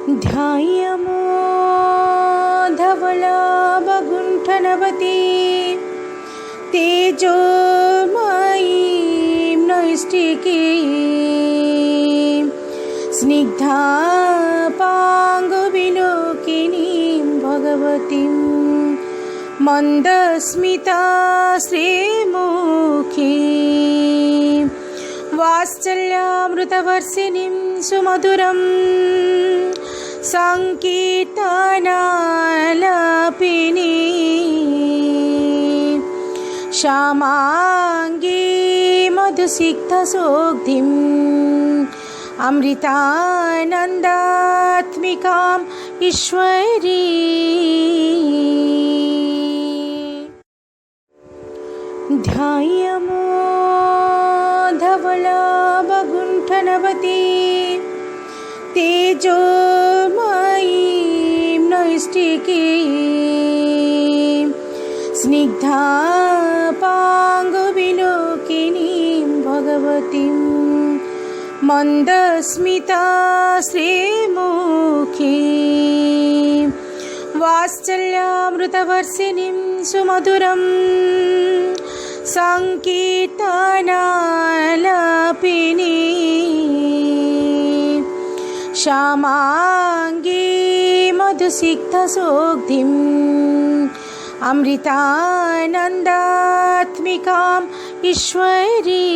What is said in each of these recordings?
ध्यायमो धवलाभगुण्ठनवती तेजोमयीं नैष्टिकीं स्निग्धापाङ्गविलोकिनीं भगवतीं मन्दस्मिता श्रीमुखीं वात्सल्यामृतवर्षिणीं सुमधुरं सङ्कीर्तनालापिनी श्यामाङ्गी मधुसिक्तसोग्धिम् अमृतानन्दात्मिकाम् Ishwari ध्यायमो धवलाभगुण्ठनवती तेजोमयीं नैष्टिकीं स्निग्धापाङ्गविलोकिनीं भगवतीं मन्दस्मिता श्रीमुखीं वात्सल्यामृतवर्षिणीं सुमधुरं सङ्कीर्तनालापिनी श्यामाङ्गी मधुसिक्तसोग्धिम् अमृतानन्दात्मिकाम् Ishwari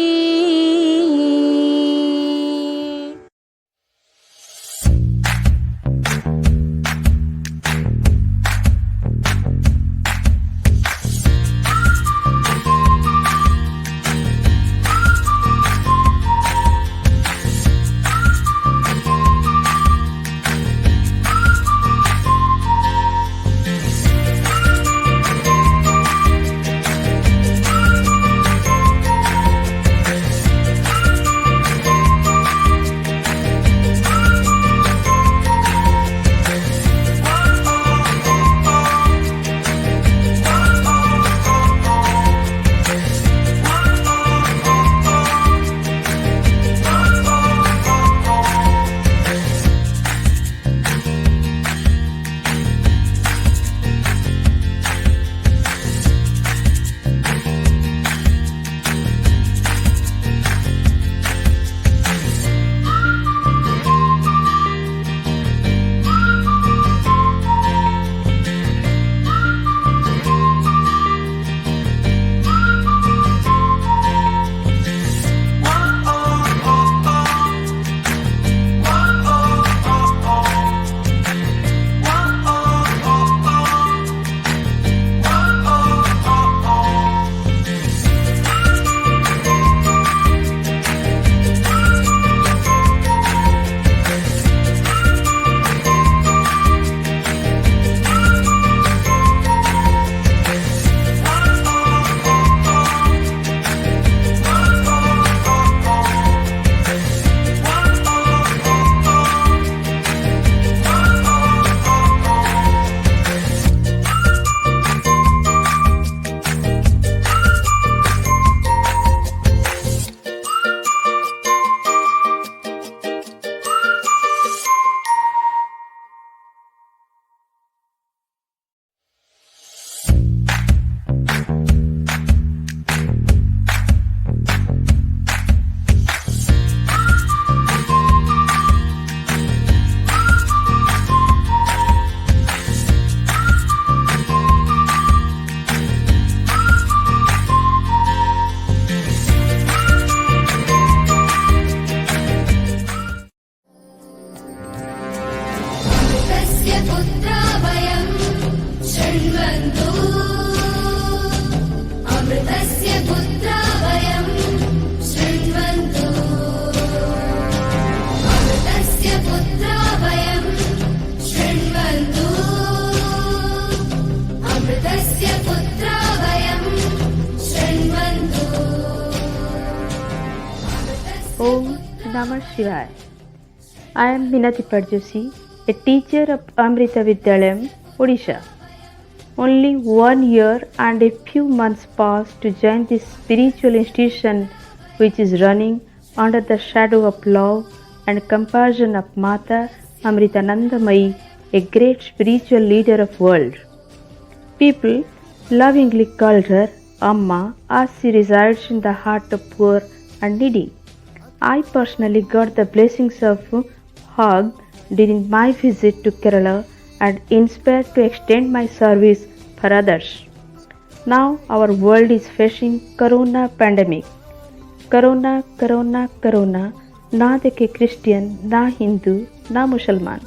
Om Namah Shivaya. I am Minati Parjoshi, a teacher of Amrita Vidyalayam, Odisha. Only 1 year and a few months passed to join this spiritual institution which is running under the shadow of love and compassion of Mata Amritanandamayi, a great spiritual leader of world. People lovingly called her Amma as she resides in the heart of poor and needy. I personally got the blessings of Hog during my visit to Kerala and inspired to extend my service for others. Now our world is facing corona pandemic. Corona, corona, corona, ना देखे Christian, ना हिंदू, ना मुसलमान,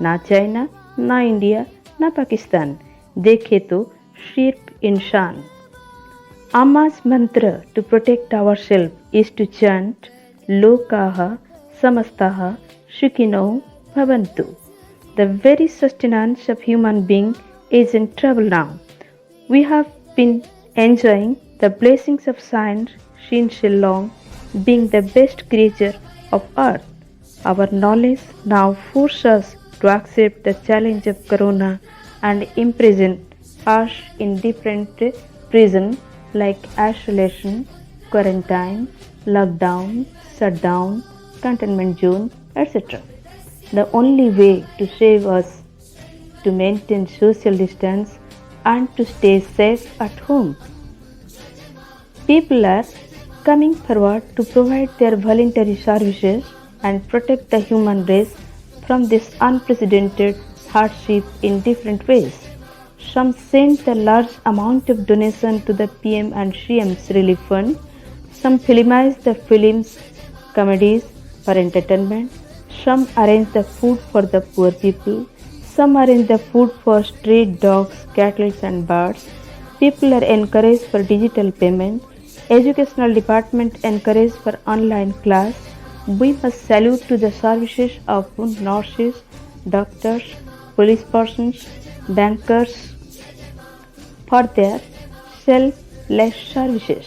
ना China, ना India, ना पाकिस्तान, देखे तो सिर्फ इंसान. Amma's mantra to protect ourselves is to chant Lokaha Samastaha Sukhino Bhavantu. The very sustenance of human being is in trouble now. We have been enjoying the blessings of science since so long, being the best creature of earth. Our knowledge now forces us to accept the challenge of corona and imprison us in different prisons like isolation, quarantine, lockdown, shutdown, containment zone, etc. The only way to save us to maintain social distance and to stay safe at home. People are coming forward to provide their voluntary services and protect the human race from this unprecedented hardship in different ways. Some sent a large amount of donation to the PM and CM's relief fund. Some filmized the films, comedies for entertainment. Some arranged the food for the poor people. Some arranged the food for street dogs, cattle and birds. People are encouraged for digital payment. Educational department encouraged for online class. We must salute to the services of nurses, doctors, police persons, bankers for their selfless services.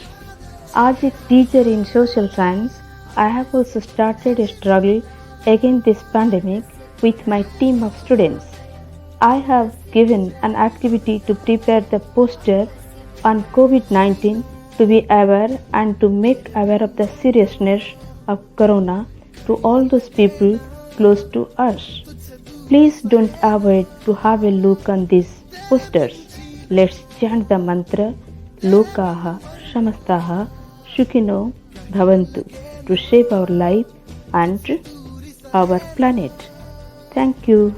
As a teacher in social science, I have also started a struggle against this pandemic with my team of students. I have given an activity to prepare the poster on COVID-19 to be aware and to make aware of the seriousness of corona to all those people close to us. Please don't avoid to have a look on these posters. Let's chant the mantra Lokaha Samastaha Sukhino Bhavantu to save our life and our planet. Thank you.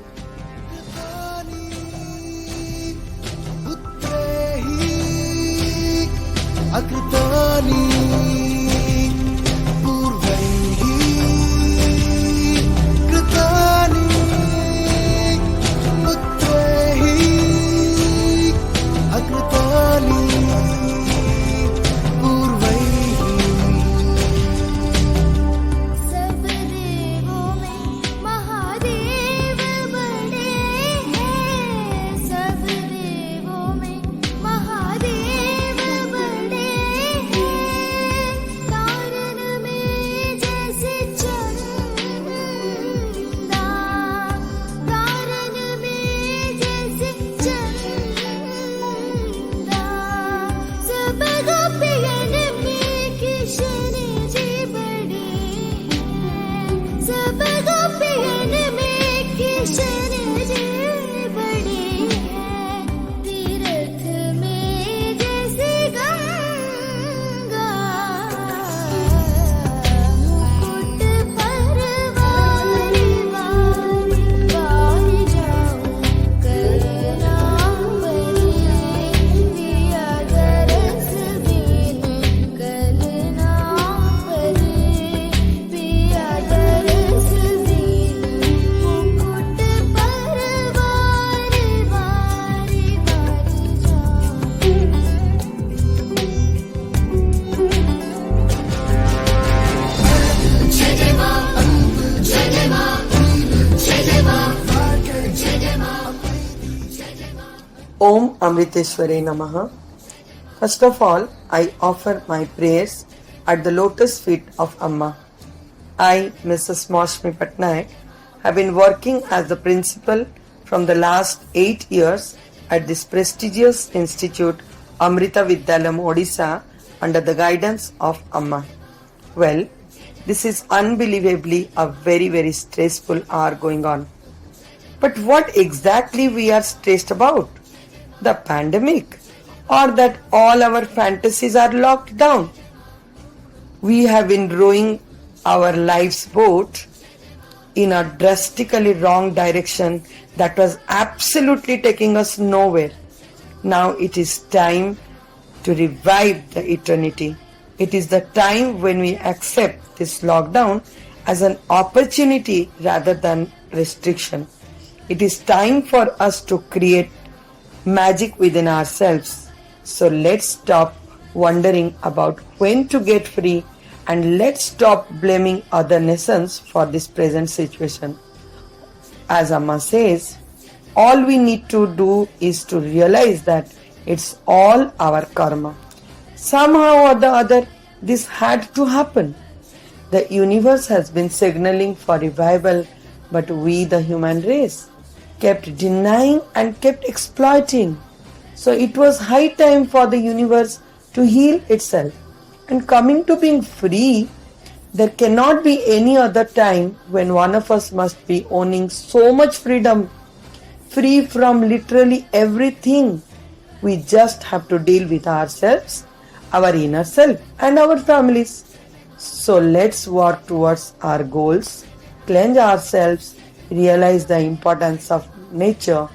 अकृतानि पूर्वैः कृतानि पुत्रैः अकृतानि पूर्वैः. सब देवों में महादेव बड़े हैं. सब देवों में महादेव बड़े हैं. तारन में जैसे चंदा, तारन में जैसे चंदा. सब गोपियन में कृष्ण जी बड़े हैं. सब गोपियन में कृष्ण जी बड़े हैं. तीर्थ में जैसे गंगा, मुकुट पर वारी वारी वारी जाऊं करना परे. दिया दरस दीन करना परे. पिया दरस दीन मुकुट पर वारी वारी वारी जाऊं. Om Amriteshware Namaha. First of all, I offer my prayers at the lotus feet of Amma. I, Mrs. Maushmi Patnaik, have been working as the principal from the last 8 years at this prestigious institute Amrita Vidyalayam Odisha under the guidance of Amma. Well, this is unbelievably a very stressful hour going on. But what exactly we are stressed about? The pandemic? Or that all our fantasies are locked down? We have been rowing our life's boat in a drastically wrong direction that was absolutely taking us nowhere. Now it is time to revive the eternity. It is the time when we accept this lockdown as an opportunity rather than restriction. It is time for us to create magic within ourselves. So let's stop wondering about when to get free and let's stop blaming other nations for this present situation. As Amma says, all we need to do is to realize that it's all our karma. Somehow or the other, this had to happen. The universe has been signaling for revival, but we, the human race, kept denying and kept exploiting. So it was high time for the universe to heal itself. And coming to being free, there cannot be any other time when one of us must be owning so much freedom, free from literally everything. We just have to deal with ourselves, our inner self, and our families. So let's work towards our goals, cleanse ourselves, realize the importance of nature,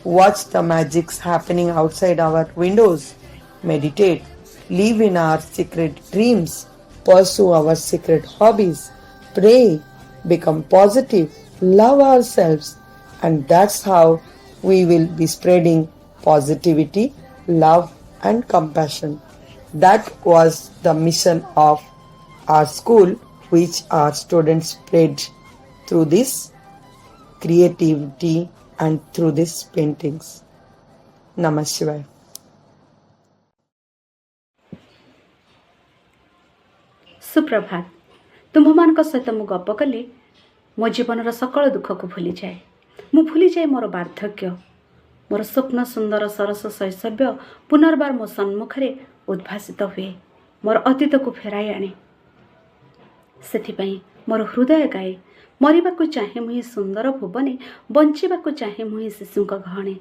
watch the magics happening outside our windows, meditate, live in our secret dreams, pursue our secret hobbies, pray, become positive, love ourselves, and that's how we will be spreading positivity, love, and compassion. That was the mission of our school, which our students spread through this creativity and through these paintings. Namah Shivaya. सुप्रभात तुम्भମାନଙ୍କ ସହିତ ମୁଁ ଗପ କଲେ ମୋ ଜୀବନର ସକଳ ଦୁଃଖକୁ ଭୁଲିଯାଏ। ମୁଁ ଭୁଲିଯାଏ ମୋର ବାର୍ଦ୍ଧକ୍ୟ। ମୋର ସ୍ୱପ୍ନ ସୁନ୍ଦର ସରସ ଶୈଶବ୍ୟ ପୁନର୍ବାର ମୋ ସମ୍ମୁଖରେ ଉଦ୍ଭାସିତ ହୁଏ, ମୋର ଅତୀତକୁ ଫେରାଇ ଆଣେ। ସେଥିପାଇଁ ମୋର ହୃଦୟ ଗାଏ, ମରିବାକୁ ଚାହେଁ ମୁଁ ଏହି ସୁନ୍ଦର ଭୁବନେ, ବଞ୍ଚିବାକୁ ଚାହେଁ ମୁଁ ଏହି ଶିଶୁଙ୍କ ଗହଣେ।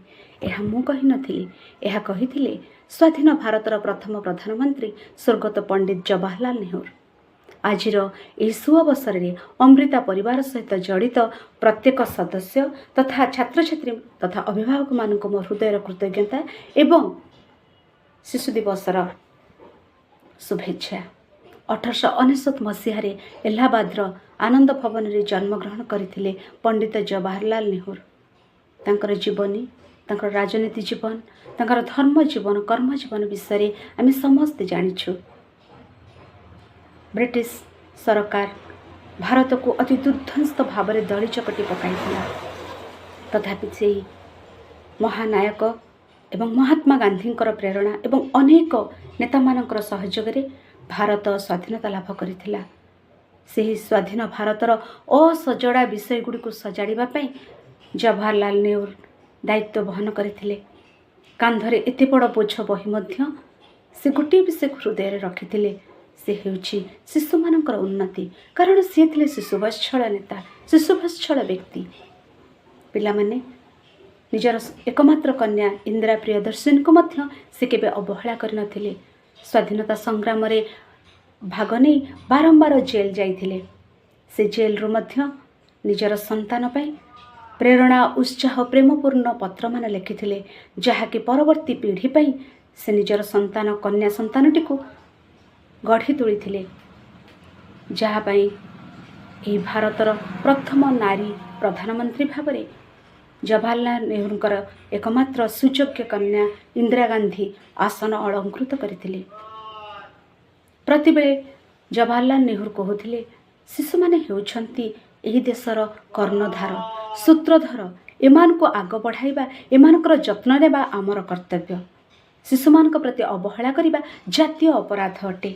ଏହା ମୁଁ କହିନଥିଲି, ଏହା କହିଥିଲେ ସ୍ୱାଧୀନ ଭାରତର ପ୍ରଥମ ପ୍ରଧାନମନ୍ତ୍ରୀ ସ୍ୱର୍ଗତ ପଣ୍ଡିତ ଜବାହରଲାଲ ନେହେରୁ। ଆଜିର ଏହି ସୁଅବସରରେ ଅମୃତା ପରିବାର ସହିତ ଜଡ଼ିତ ପ୍ରତ୍ୟେକ ସଦସ୍ୟ ତଥା ଛାତ୍ରଛାତ୍ରୀ ତଥା ଅଭିଭାବକମାନଙ୍କୁ ମୋ ହୃଦୟର କୃତଜ୍ଞତା ଏବଂ ଶିଶୁ ଦିବସର ଶୁଭେଚ୍ଛା। 1899 ମସିହାରେ ଏଲାହାବାଦର ଆନନ୍ଦ ଭବନରେ ଜନ୍ମଗ୍ରହଣ କରିଥିଲେ ପଣ୍ଡିତ ଜବାହରଲାଲ ନେହେରୁ। ତାଙ୍କର ଜୀବନୀ, ତାଙ୍କର ରାଜନୀତି ଜୀବନ, ତାଙ୍କର ଧର୍ମ ଜୀବନ, କର୍ମ ଜୀବନ ବିଷୟରେ ଆମେ ସମସ୍ତେ ଜାଣିଛୁ। ବ୍ରିଟିଶ ସରକାର ଭାରତକୁ ଅତି ଦୁର୍ଦ୍ଧଂସ୍ତ ଭାବରେ ଦଳି ଚକଟି ପକାଇଥିଲା। ତଥାପି ସେହି ମହାନାୟକ ଏବଂ ମହାତ୍ମା ଗାନ୍ଧୀଙ୍କର ପ୍ରେରଣା ଏବଂ ଅନେକ ନେତାମାନଙ୍କର ସହଯୋଗରେ ଭାରତ ସ୍ୱାଧୀନତା ଲାଭ କରିଥିଲା। ସେହି ସ୍ୱାଧୀନ ଭାରତର ଅସଜଡ଼ା ବିଷୟଗୁଡ଼ିକୁ ସଜାଡ଼ିବା ପାଇଁ ଜବାହରଲାଲ ନେହେରୁ ଦାୟିତ୍ୱ ବହନ କରିଥିଲେ। କାନ୍ଧରେ ଏତେ ବଡ଼ ବୋଝ ବହି ମଧ୍ୟ ସେ ଗୋଟିଏ ବିଷୟକୁ ହୃଦୟରେ ରଖିଥିଲେ, ସେ ହେଉଛି ଶିଶୁମାନଙ୍କର ଉନ୍ନତି। କାରଣ ସିଏ ଥିଲେ ଶିଶୁବତ୍ସଳ ନେତା, ଶିଶୁବତ୍ସଳ ବ୍ୟକ୍ତି। ପିଲାମାନେ ନିଜର ଏକମାତ୍ର କନ୍ୟା ଇନ୍ଦିରା ପ୍ରିୟଦର୍ଶିନୀଙ୍କୁ ମଧ୍ୟ ସେ କେବେ ଅବହେଳା କରିନଥିଲେ। ସ୍ୱାଧୀନତା ସଂଗ୍ରାମରେ ଭାଗ ନେଇ ବାରମ୍ବାର ଜେଲ୍ ଯାଇଥିଲେ। ସେ ଜେଲ୍ରୁ ମଧ୍ୟ ନିଜର ସନ୍ତାନ ପାଇଁ ପ୍ରେରଣା, ଉତ୍ସାହ, ପ୍ରେମପୂର୍ଣ୍ଣ ପତ୍ରମାନ ଲେଖିଥିଲେ, ଯାହାକି ପରବର୍ତ୍ତୀ ପିଢ଼ି ପାଇଁ ସେ ନିଜର ସନ୍ତାନ, କନ୍ୟା ସନ୍ତାନଟିକୁ ଗଢ଼ି ତୋଳିଥିଲେ, ଯାହା ପାଇଁ ଏହି ଭାରତର ପ୍ରଥମ ନାରୀ ପ୍ରଧାନମନ୍ତ୍ରୀ ଭାବରେ ଜବାହରଲାଲ ନେହେରୁଙ୍କର ଏକମାତ୍ର ସୁଯୋଗ୍ୟ କନ୍ୟା ଇନ୍ଦିରା ଗାନ୍ଧୀ ଆସନ ଅଳଙ୍କୃତ କରିଥିଲେ। ପ୍ରତିବେଳେ ଜବାହରଲାଲ ନେହେରୁ କହୁଥିଲେ, ଶିଶୁମାନେ ହେଉଛନ୍ତି ଏହି ଦେଶର କର୍ଣ୍ଣଧାର, ସୂତ୍ରଧର। ଏମାନଙ୍କୁ ଆଗ ବଢ଼ାଇବା, ଏମାନଙ୍କର ଯତ୍ନ ନେବା ଆମର କର୍ତ୍ତବ୍ୟ। ଶିଶୁମାନଙ୍କ ପ୍ରତି ଅବହେଳା କରିବା ଜାତୀୟ ଅପରାଧ ଅଟେ।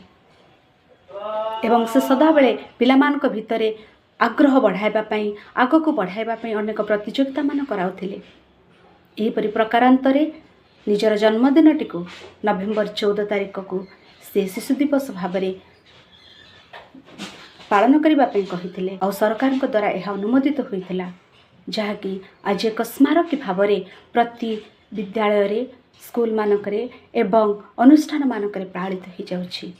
ଏବଂ ସେ ସଦାବେଳେ ପିଲାମାନଙ୍କ ଭିତରେ ଆଗ୍ରହ ବଢ଼ାଇବା ପାଇଁ, ଆଗକୁ ବଢ଼ାଇବା ପାଇଁ ଅନେକ ପ୍ରତିଯୋଗିତାମାନ କରାଉଥିଲେ। ଏହିପରି ପ୍ରକାରାନ୍ତରେ ନିଜର ଜନ୍ମଦିନଟିକୁ ନଭେମ୍ବର 14 ତାରିଖକୁ ସେ ଶିଶୁ ଦିବସ ଭାବରେ ପାଳନ କରିବା ପାଇଁ କହିଥିଲେ, ଆଉ ସରକାରଙ୍କ ଦ୍ୱାରା ଏହା ଅନୁମୋଦିତ ହୋଇଥିଲା। जहाँकि आज एक स्मारकी भाव में प्रति विद्यालय स्कूल मानकरे एवं अनुष्ठान मानकरे पालित हो जाउछि।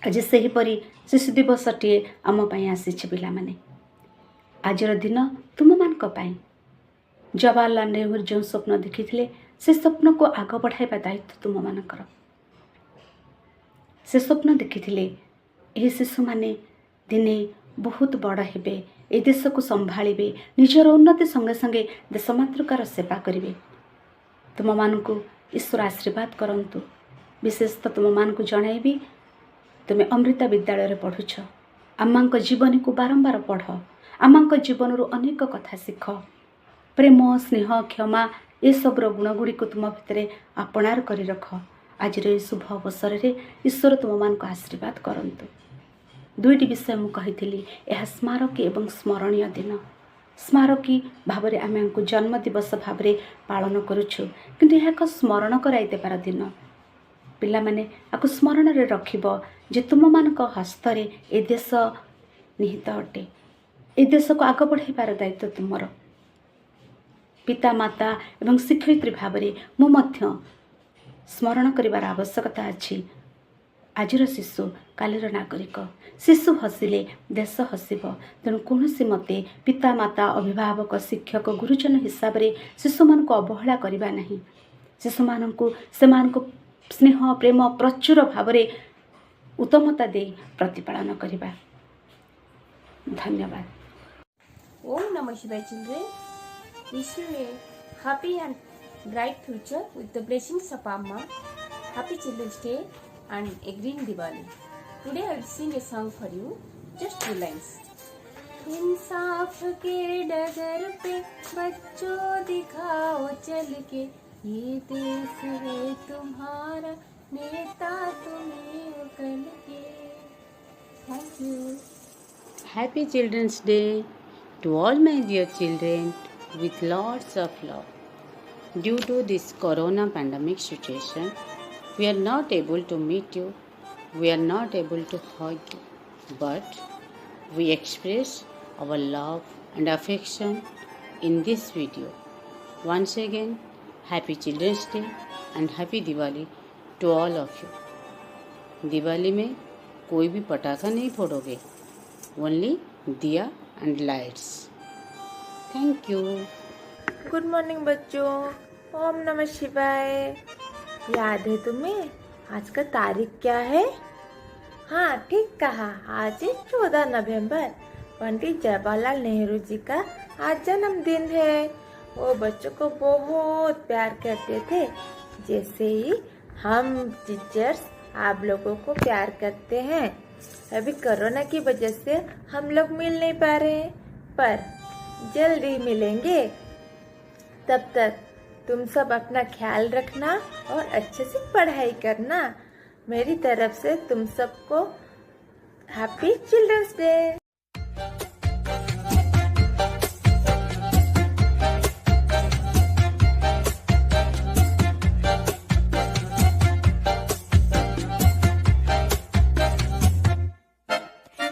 आज सेहीपरि शिशु दिवसटे आम पाई आसीछि पिलामाने। आजर दिन तुम मानक पाई जवाहरलाल नेहरू जो स्वप्न देखिथिले से स्वप्न को आग बढ़ाइबा दायित्व तुम मानकर। से स्वप्न देखिथिले एही शिशु माने दिने बहुत बड़ हेबे, ए देश को संभाळिबे, निजर उन्नति संगे संगे देशमातृकार सेवा करिवे। तुम मानकु ईश्वर आशीर्वाद करंतु। विशेषतः तुम मानकु जणाइबी तुमे अमृता विद्यालय पढ़ुछ। आमांक जीवनी को बारंबार पढ़, आमांक जीवन अनेक कथा शिख। प्रेम स्नेह क्षमा ये सबर गुणगुड़ी को तुम भितर आपणार करी रख। आज शुभ अवसर में ईश्वर तुम मान को आशीर्वाद करंतु। दुईटी विषय मु कही यह स्मारकी एवं स्मरणीय दिन। स्मारकी भाव में आम जन्म दिवस भाव में पालन करुछु, किंतु यह एक स्मरण कराई देबार दिन। पिला माने आकु स्मरण रे रखिब जे तुम मानक हस्तरे ए देश निहित अटे। ए देश को आग बढ़ाइबार दायित्व तुमर। पिता माता एवं शिक्षयित्री भाव में मु मध्य स्मरण करिबार आवश्यकता अछि। आजिर शिशु कालिर नागरिक। शिशु हसिले देश हसिब। तेणु कौन मते पिता माता अभिभावक शिक्षक गुरुजन हिसाब से शिशु मान को अवहेला करबा नहीं। शिशु मान को स्नेह प्रेम प्रचुर भाव में उत्तमता दे प्रतिपालन करबा। धन्यवाद। Om Namah Shivaya children. Wish you a happy and bright future with the blessings of Amma. Happy Children's Day and a green Diwali. Today I will sing a song for you. Just 2 lines. इंसाफ के डगर पे बच्चों दिखाओ चल के, ये देश है तुम्हारा, नेता तुम्हें कल के। Thank you. Happy Children's Day to all my dear children with lots of love. Due to this corona pandemic situation, we are not able to meet you, we are not able to hug you, but we express our love and affection in this video. Once again, Happy Children's Day and Happy Diwali to all of you. Diwali में कोई भी पटाखा नहीं फोड़ोगे, only दिया and lights. Thank you. Good morning बच्चों। ओम नमः शिवाय। याद है तुम्हें आज का तारीख क्या है? हाँ ठीक कहा, आज है 14 नवंबर। पंडित जवाहरलाल नेहरू जी का आज जन्मदिन है। वो बच्चों को बहुत प्यार करते थे, जैसे ही हम टीचर्स आप लोगों को प्यार करते हैं। अभी कोरोना की वजह से हम लोग मिल नहीं पा रहे हैं, पर जल्दी मिलेंगे। तब तक तुम सब अपना ख्याल रखना और अच्छे से पढ़ाई करना। मेरी तरफ से तुम सबको हैप्पी चिल्ड्रंस डे।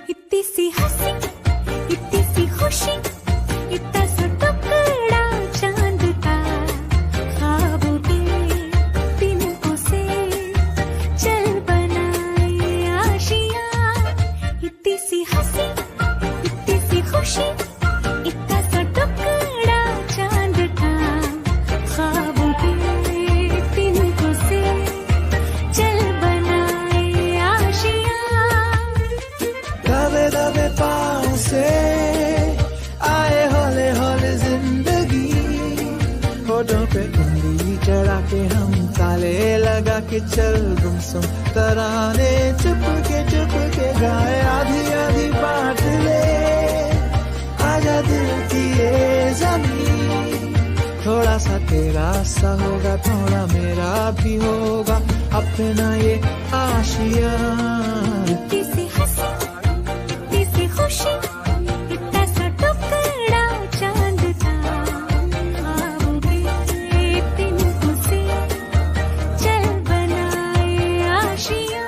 इतनी सी हंसी, इतनी सी खुशी, इतना सा टुकड़ा चांद का, ख्वाबों के तिनकों से चल बनाए आशियाँ। इतनी सी हंसी, इतनी सी खुशी, इतना सा टुकड़ा चांद का, ख्वाबों के तिनकों से चल बनाए आशियाँ। दबे दबे पाँव से आए हौले हौले जिंदगी, होठों पे उंगली चढ़ा के हम ताले लगा के चल गुमसुम तराने चुप के गाए। आधी आधी बांट ले आजा दिल की ये जमीन, थोड़ा सा तेरा सा होगा, थोड़ा मेरा भी होगा, अपना ये आशिया। इतनी सी हंसी, इतनी सी खुशी, इतना सा टुकड़ा चांद का, ख्वाबों के तिनकों से चल बनाए आशियाँ।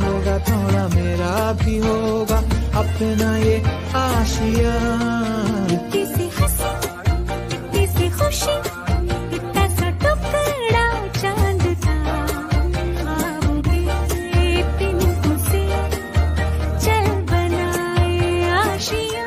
होगा थोड़ा मेरा भी होगा अपना ये आशिया। इतनी सी हंसी इतनी सी खुशी इतना सा टुकड़ा चांद था, ख्वाब के तिनकों से चल बनाए आशिया।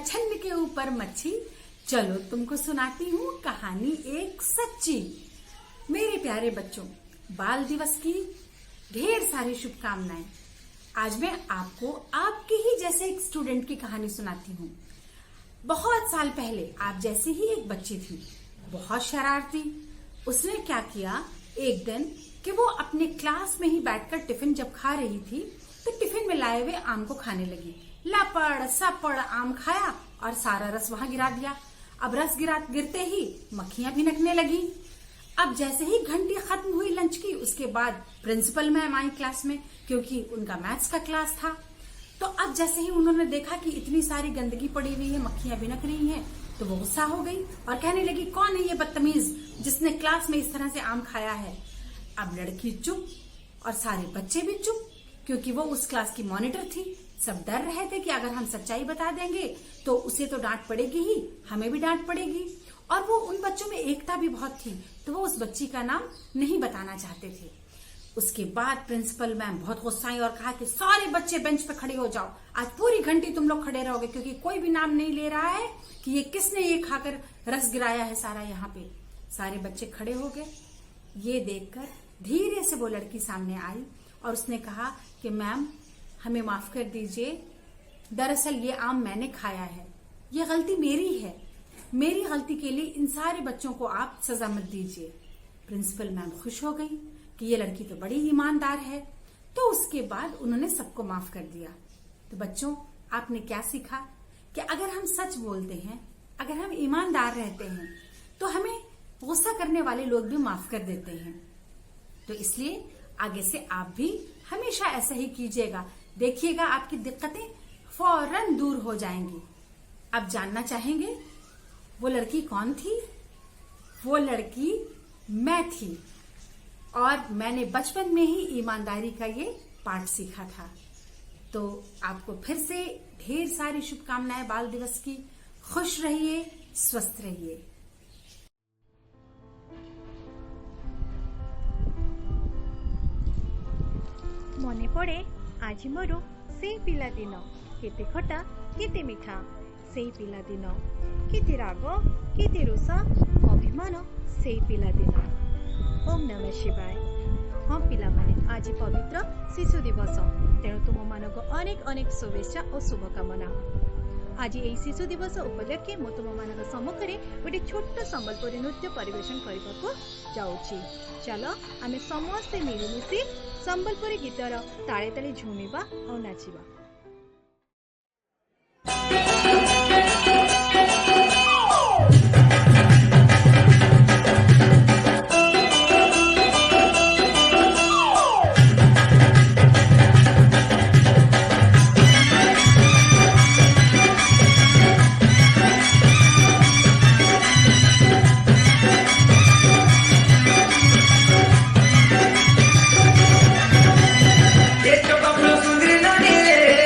छन्न के ऊपर मच्छी। चलो तुमको सुनाती हूँ कहानी एक सच्ची। मेरे प्यारे बच्चों, बाल दिवस की ढेर सारी शुभकामनाएं। आज मैं आपको आपके ही जैसे एक स्टूडेंट की कहानी सुनाती हूँ। बहुत साल पहले आप जैसी ही एक बच्ची थी, बहुत शरारती। उसने क्या किया, एक दिन कि वो अपने क्लास में ही बैठकर टिफिन जब खा रही थी तो टिफिन में लाए हुए आम को खाने लगी। लपड़ सपड़ आम खाया और सारा रस वहां गिरा दिया। अब रस गिरते ही मक्खियां भी भिनकने लगी। अब जैसे ही घंटी खत्म हुई लंच की, उसके बाद प्रिंसिपल मैम आई क्लास में, क्योंकि उनका मैथ्स का क्लास था। तो अब जैसे ही उन्होंने देखा कि इतनी सारी गंदगी पड़ी हुई है, मक्खियां भिनक रही हैं, तो वो गुस्सा हो गई और कहने लगी, कौन है ये बदतमीज जिसने क्लास में इस तरह से आम खाया है। अब लड़की चुप और सारे बच्चे भी चुप, क्योंकि वो उस क्लास की मॉनिटर थी। सब डर रहे थे कि अगर हम सच्चाई बता देंगे तो उसे तो डांट पड़ेगी ही, हमें भी डांट पड़ेगी। और वो उन बच्चों में एकता भी बहुत थी, तो वो उस बच्ची का नाम नहीं बताना चाहते थे। उसके बाद प्रिंसिपल मैम बहुत गुस्सा आई और कहा कि सारे बच्चे बेंच पे खड़े हो जाओ, आज पूरी घंटी तुम लोग खड़े रहोगे, क्योंकि कोई भी नाम नहीं ले रहा है कि ये किसने ये खाकर रस गिराया है सारा यहाँ पे। सारे बच्चे खड़े हो गए। ये देखकर धीरे से वो लड़की सामने आई और उसने कहा कि मैम हमें माफ कर दीजिए, दरअसल ये आम मैंने खाया है, ये गलती मेरी है, मेरी गलती के लिए इन सारे बच्चों को आप सजा मत दीजिए। प्रिंसिपल मैम खुश हो गई कि ये लड़की तो बड़ी ईमानदार है। तो उसके बाद उन्होंने सबको माफ कर दिया। तो बच्चों, आपने क्या सीखा कि अगर हम सच बोलते हैं, अगर हम ईमानदार रहते हैं, तो हमें गुस्सा करने वाले लोग भी माफ कर देते हैं। तो इसलिए आगे से आप भी हमेशा ऐसा ही कीजिएगा, देखिएगा आपकी दिक्कतें फौरन दूर हो जाएंगी। आप जानना चाहेंगे वो लड़की कौन थी? वो लड़की मैं थी, और मैंने बचपन में ही ईमानदारी का ये पाठ सीखा था। तो आपको फिर से ढेर सारी शुभकामनाएं बाल दिवस की। खुश रहिए, स्वस्थ रहिए। मने पड़े आज मोर से पिलादिन, केते खटा केते मिठा, से पिलादिन, केते राग केते रोष अभिमान, से पिलादिन। ओम नमः शिवाय। हाँ पिला माने, आज पवित्र शिशु दिवस, तेणु तुम मानक अनेक अनेक शुभेच्छा और शुभकामना। आज यही शिशु दिवस उपलक्षे मु तुम मान सम्मुखें गोटे छोट संबलपुरी नृत्य परिवेशन करने को जाऊँगी। चलो आमे समस्ते मिलमिशि संबलपुरी गीतर ताले ताले झुमिबा और नाचिबा। ये तो बबलू सुंदरी नानी रे,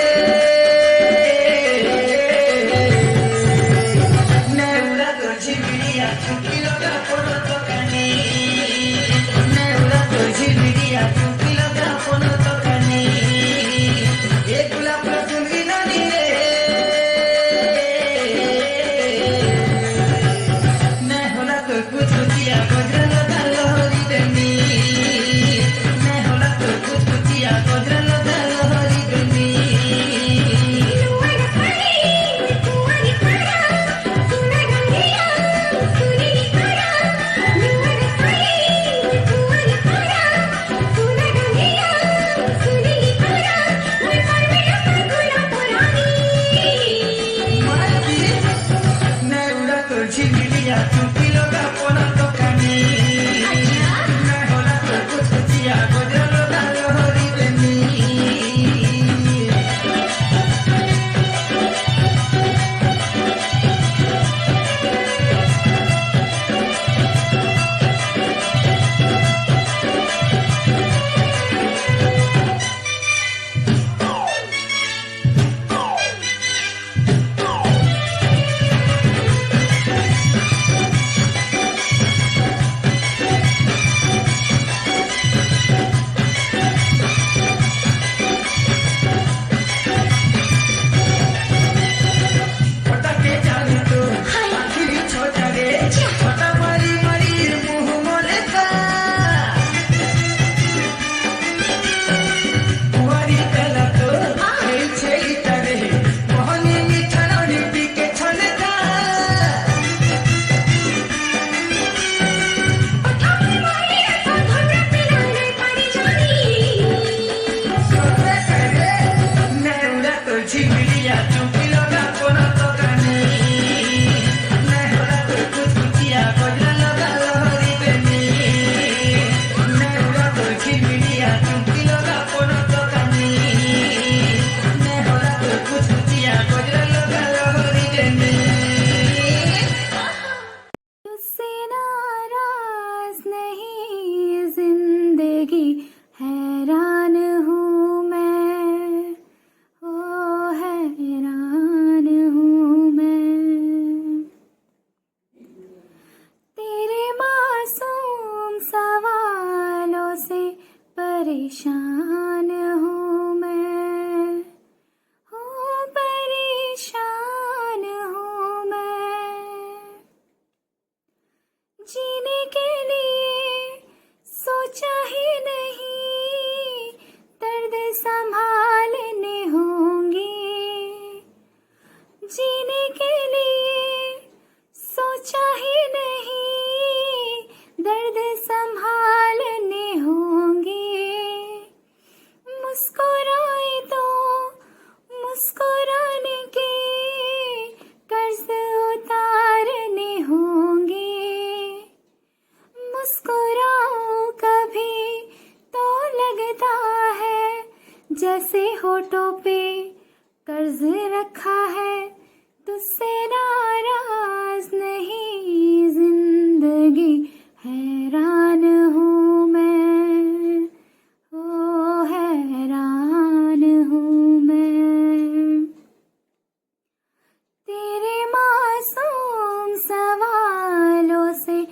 जीने के लिए सोचा ही नहीं, दर्द संभालने होंगे। मुस्कुराए तो मुस्कुराने के कर्ज उतारने होंगे। मुस्कुराओ कभी तो लगता है जैसे होठों पे कर्ज रखा है। तुझसे नाराज नहीं, जिंदगी हैरान हूँ मैं, ओ हैरान हूँ मैं। तेरे मासूम सवालों से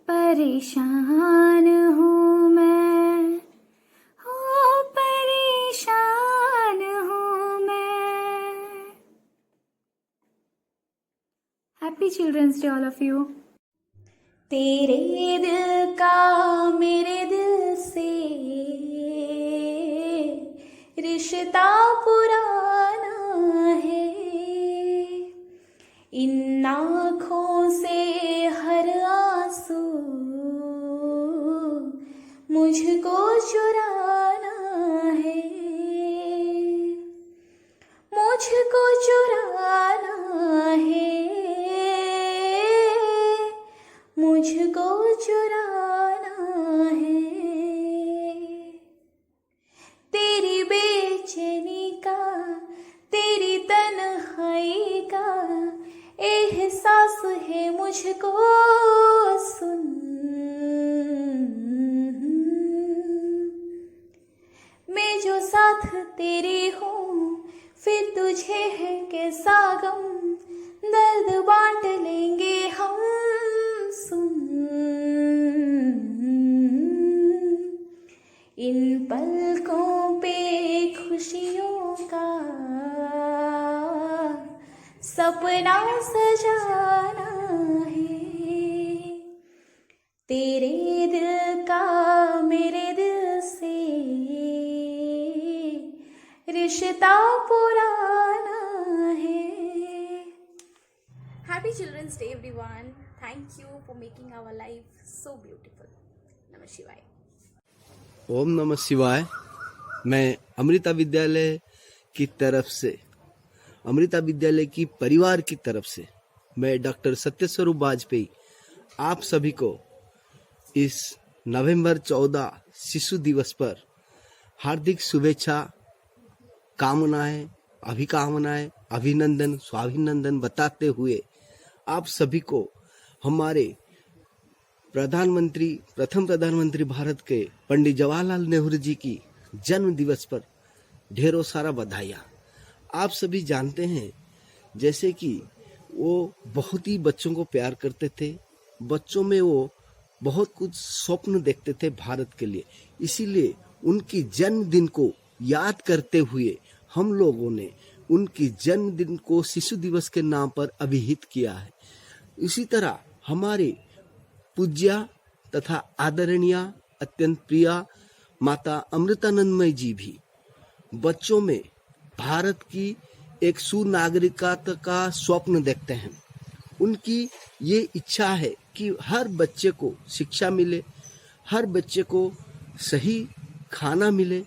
परेशान हूँ मैं, हो परेशान हूँ मैं। Happy children's day all of you. तेरे दिल का मेरे दिल से रिश्ता पुराना है। इन आँखों से हर आंसू मुझको चुराना है, मुझको चुराना है, मुझको चुराना है। तेरी बेचैनी का, तेरी तन्हाई का एहसास है मुझको, सुन। मैं जो साथ तेरी हूँ, फिर तुझे है कैसा गम, दर्द बांट लेंगे हम, सुन। इन पलकों पे खुशियों का सपना सजाना है। तेरे दिल का मेरे दिल से रिश्ता पुराना है। Happy Children's Day everyone. Thank you for making our life so beautiful. Namah Shivaya. ओम नमः शिवाय। मैं अमृता विद्यालय की तरफ से, अमृता विद्यालय की परिवार की तरफ से, मैं डॉक्टर सत्यस्वरूप वाजपेयी आप सभी को इस नवंबर 14 शिशु दिवस पर हार्दिक शुभेच्छा, कामनाएं, अभिकामनाएं, अभिनंदन, स्वाभिनंदन बताते हुए आप सभी को हमारे प्रथम प्रधानमंत्री भारत के पंडित जवाहरलाल नेहरू जी की जन्म दिवस पर ढेरों सारा बधाइयाँ। आप सभी जानते हैं जैसे कि वो बहुत ही बच्चों को प्यार करते थे, बच्चों में वो बहुत कुछ स्वप्न देखते थे भारत के लिए। इसीलिए उनकी जन्मदिन को याद करते हुए हम लोगों ने उनकी जन्मदिन को शिशु दिवस के नाम पर अभिहित किया है। इसी तरह हमारे पूज्या तथा आदरणीय अत्यंत प्रिया माता अमृतानंदमयी जी भी बच्चों में भारत की एक सुनागरिकता का स्वप्न देखते हैं। उनकी ये इच्छा है कि हर बच्चे को शिक्षा मिले, हर बच्चे को सही खाना मिले,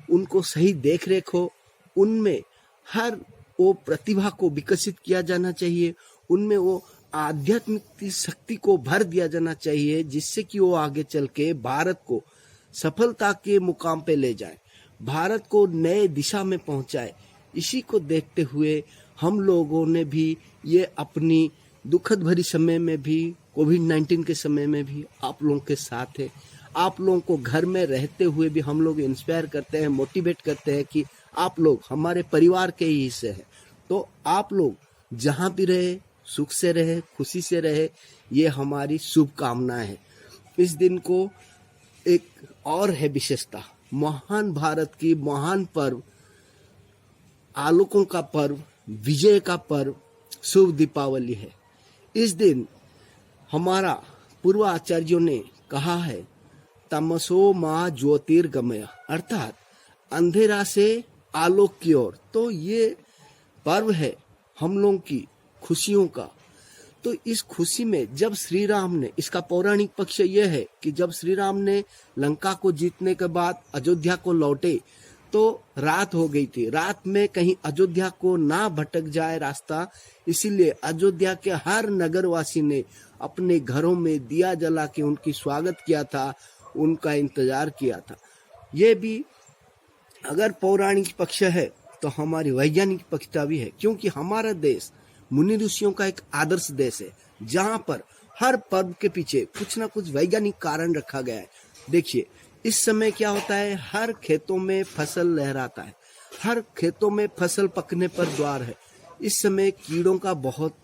उनको सही देख रेख हो, उनमें हर वो प्रतिभा को विकसित किया जाना चाहिए, उनमें वो आध्यात्मिक शक्ति को भर दिया जाना चाहिए, जिससे कि वो आगे चल के भारत को सफलता के मुकाम पे ले जाए, भारत को नए दिशा में पहुंचाए। इसी को देखते हुए हम लोगों ने भी ये अपनी दुखद भरी समय में भी, कोविड-19 के समय में भी आप लोगों के साथ है। आप लोगों को घर में रहते हुए भी हम लोग इंस्पायर करते हैं, मोटिवेट करते हैं कि आप लोग हमारे परिवार के ही हिस्से हैं। तो आप लोग जहाँ भी रहे, सुख से रहे, खुशी से रहे, ये हमारी शुभकामनाएं है। इस दिन को एक और है विशेषता, महान भारत की महान पर्व, आलोकों का पर्व, विजय का पर्व, शुभ दीपावली है। इस दिन हमारा पूर्व आचार्यों ने कहा है, तमसो माँ ज्योतिर्गमय, अर्थात अंधेरा से आलोक की ओर। तो ये पर्व है हम लोगों की खुशियों का। तो इस खुशी में जब श्री राम ने, इसका पौराणिक पक्ष यह है कि जब श्री राम ने लंका को जीतने के बाद अयोध्या को लौटे तो रात हो गई थी। रात में कहीं अयोध्या को ना भटक जाए रास्ता, इसीलिए अयोध्या के हर नगरवासी ने अपने घरों में दिया जला के उनकी स्वागत किया था, उनका इंतजार किया था। ये भी अगर पौराणिक पक्ष है तो हमारी वैज्ञानिक पक्षता भी है, क्योंकि हमारा देश मुनि ऋषियों का एक आदर्श देश है, जहाँ पर हर पर्व के पीछे कुछ ना कुछ वैज्ञानिक कारण रखा गया है। देखिए इस समय क्या होता है, हर खेतों में फसल लहराता है, हर खेतों में फसल पकने पर द्वार है। इस समय कीड़ों का बहुत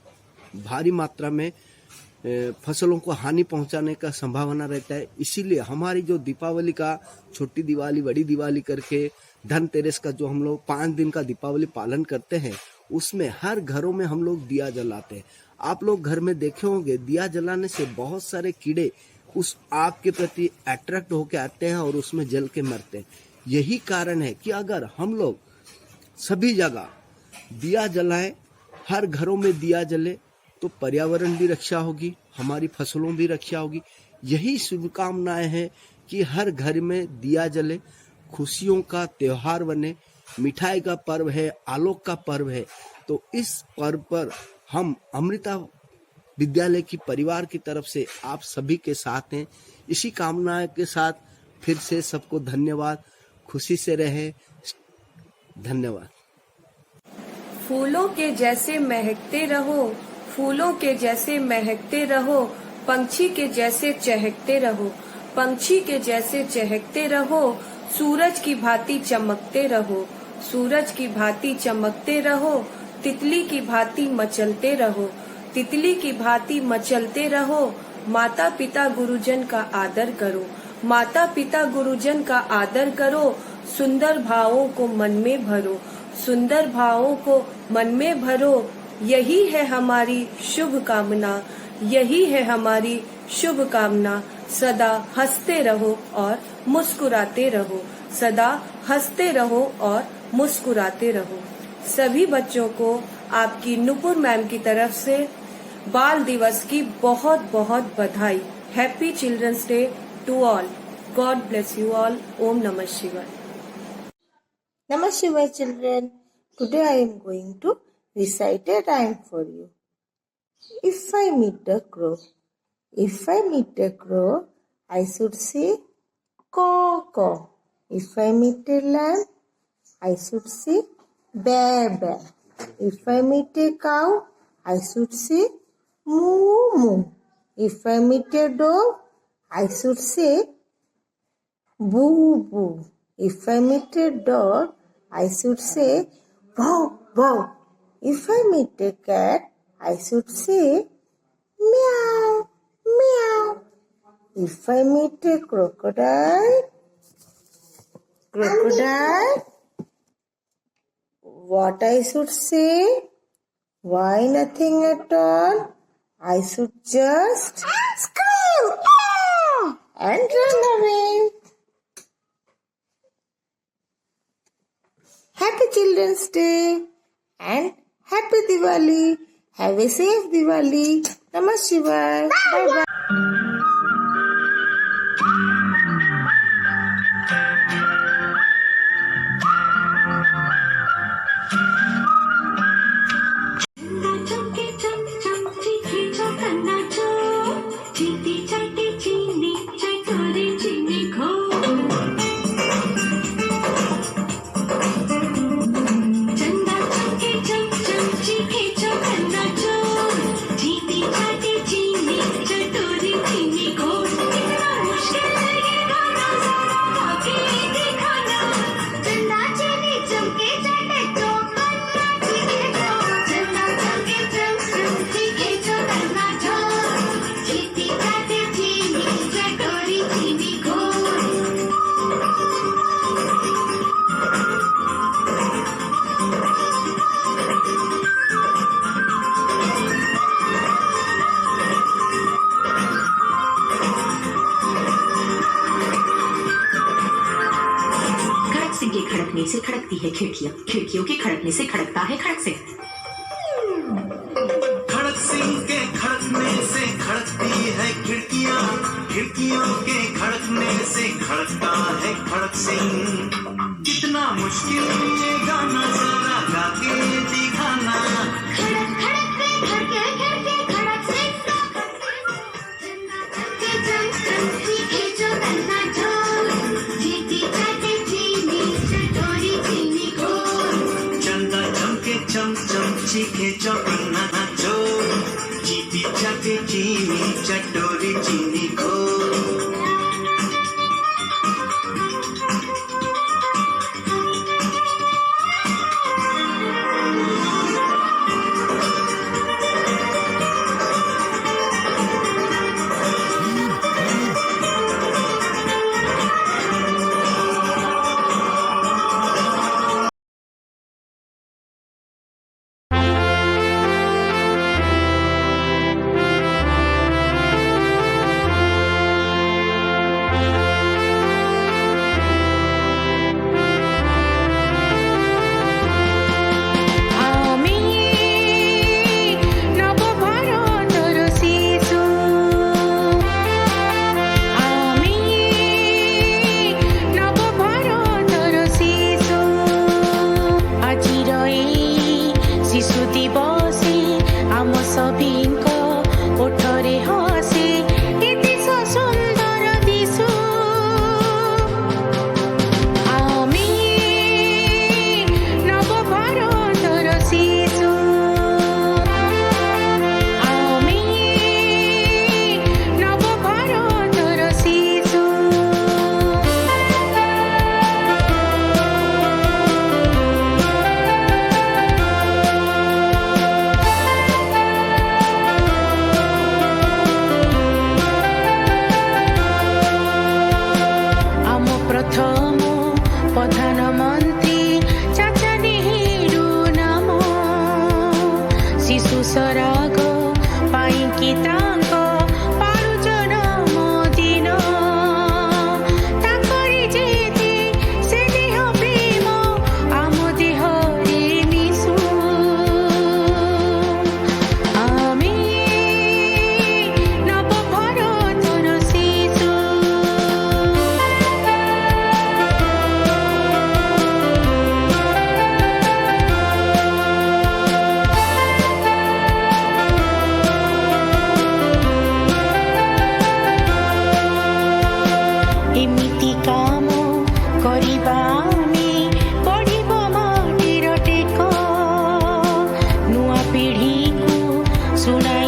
भारी मात्रा में फसलों को हानि पहुंचाने का संभावना रहता है। इसीलिए हमारी जो दीपावली का छोटी दिवाली, बड़ी दिवाली करके धनतेरस का जो हम लोग 5 दिन का दीपावली पालन करते हैं, उसमें हर घरों में हम लोग दिया जलाते हैं। आप लोग घर में देखे होंगे, दिया जलाने से बहुत सारे कीड़े उस आग के प्रति अट्रैक्ट होके आते हैं और उसमें जल के मरते हैं। यही कारण है कि अगर हम लोग सभी जगह दिया जलाएं, हर घरों में दिया जले, तो पर्यावरण भी रक्षा होगी, हमारी फसलों भी रक्षा होगी। यही शुभकामनाएं हैं कि हर घर में दिया जले, खुशियों का त्योहार बने। मिठाई का पर्व है, आलोक का पर्व है। तो इस पर्व पर हम अमृता विद्यालय की परिवार की तरफ से आप सभी के साथ हैं। इसी कामना के साथ फिर से सबको धन्यवाद, खुशी से रहें, धन्यवाद। फूलों के जैसे महकते रहो, फूलों के जैसे महकते रहो, पंछी के जैसे चहकते रहो, पंछी के जैसे चहकते रहो, सूरज की भांति चमकते रहो, सूरज की भांति चमकते रहो, तितली की भांति मचलते रहो, तितली की भांति मचलते रहो। माता पिता गुरुजन का आदर करो, माता पिता गुरुजन का आदर करो, सुंदर भावों को मन में भरो, सुंदर भावों को मन में भरो। यही है हमारी शुभ कामना, यही है हमारी शुभ कामना। सदा हंसते रहो और मुस्कुराते रहो, सदा हंसते रहो और मुस्कुराते रहो। सभी बच्चों को आपकी नुपुर मैम की तरफ से बाल दिवस की बहुत बहुत बधाई। Happy children's day to all. God bless you all. ओम नमः शिवाय। Namaste, children. Today I am going to recite a rhyme for you. If I meet a crow, if I meet a crow, I should say caw caw. If I meet a lamb, I should say baa baa. If I meet a cow, I should say moo moo. If I meet a dog, I should say boo boo. If I meet a dog, I should say bow bow. If I meet a cat, I should say meow meow. If I meet a crocodile, what I should say? Why nothing at all? I should just scream ah! and run away. Happy Children's Day and Happy Diwali. Have a safe Diwali. Namah Shivaya. Bye bye. खड़कने से खड़कती है खिड़कियां, खिड़कियों के खड़कने से खड़कता है खड़क से। धड़कियों के खड़कने से खड़कता है खड़क सिंह। कितना मुश्किल ये गाना जरा गा के दिखाना। खड़क खड़क रे खड़के खड़के खड़क सिंह चीखे जो गन्ना ढोल जीती जाती चीनी चटोरी चीनी घोल। चंदा चमके चम चम चीखे जो गन्ना ढोल जीती जाती चीनी चटोरी चीनी घोल। सुना